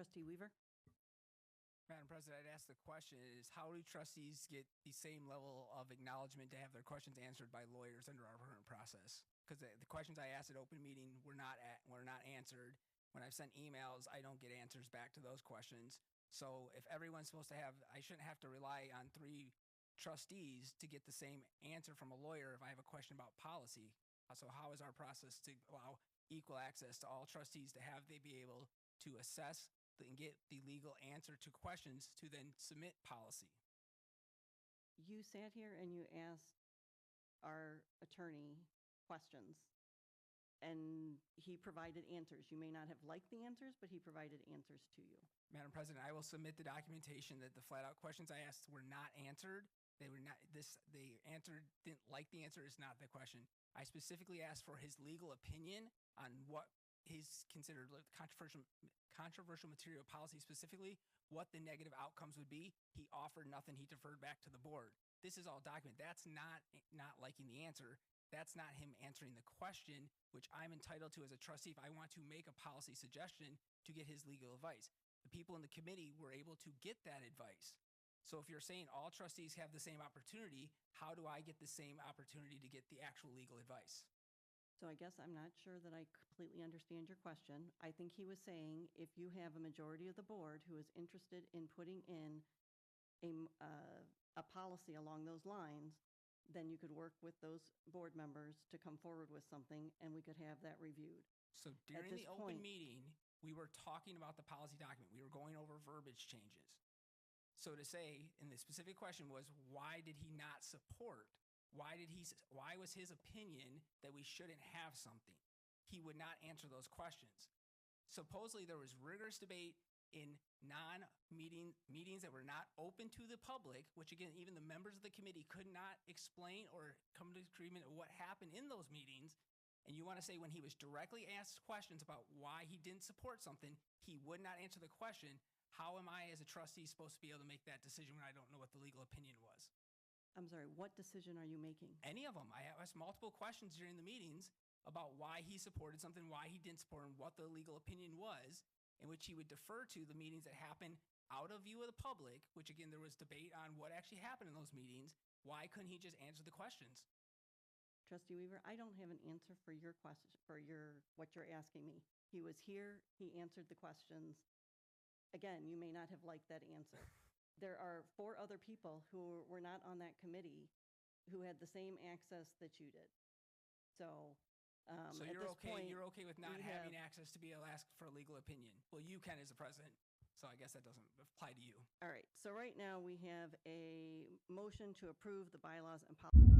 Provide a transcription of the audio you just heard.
Trustee Weaver? Madam President, I'd ask the question is, how do trustees get the same level of acknowledgement to have their questions answered by lawyers under our current process? Because the questions I asked at open meeting were not answered. When I've sent emails, I don't get answers back to those questions. So if everyone's supposed to have, I shouldn't have to rely on 3 trustees to get the same answer from a lawyer if I have a question about policy. So how is our process to allow equal access to all trustees to have they be able to assess and get the legal answer to questions to then submit policy? You sat here and you asked our attorney questions, and he provided answers. You may not have liked the answers, but he provided answers to you. Madam President, I will submit the documentation that the flat out questions I asked were not answered. They were not they answered, didn't like the answer is not the question. I specifically asked for his legal opinion on what his considered controversial material policy, specifically what the negative outcomes would be. He offered nothing. He deferred back to the board. This is all documented. That's not liking the answer. That's not him answering the question, which I'm entitled to as a trustee if I want to make a policy suggestion to get his legal advice. The people in the committee were able to get that advice. So if you're saying all trustees have the same opportunity, how do I get the same opportunity to get the actual legal advice? So I guess I'm not sure that I completely understand your question. I think he was saying if you have a majority of the board who is interested in putting in a policy along those lines, then you could work with those board members to come forward with something and we could have that reviewed. So during the open meeting, we were talking about the policy document. We were going over verbiage changes. So to say, and the specific question was, why did he not support? Why was his opinion that we shouldn't have something? He would not answer those questions. Supposedly there was rigorous debate in meetings that were not open to the public, which again, even the members of the committee could not explain or come to agreement of what happened in those meetings. And you want to say when he was directly asked questions about why he didn't support something, he would not answer the question. How am I as a trustee supposed to be able to make that decision when I don't know what the legal opinion was? I'm sorry, what decision are you making? Any of them. I asked multiple questions during the meetings about why he supported something, why he didn't support, and what the legal opinion was, in which he would defer to the meetings that happened out of view of the public, which again, there was debate on what actually happened in those meetings. Why couldn't he just answer the questions? Trustee Weaver, I don't have an answer for your question, what you're asking me. He was here, he answered the questions. Again, you may not have liked that answer. There are 4 other people who were not on that committee who had the same access that you did. So, so you're okay. You're okay with not having access to be able to ask for a legal opinion? Well, you can as a president, so I guess that doesn't apply to you. All right. So right now we have a motion to approve the bylaws and policies.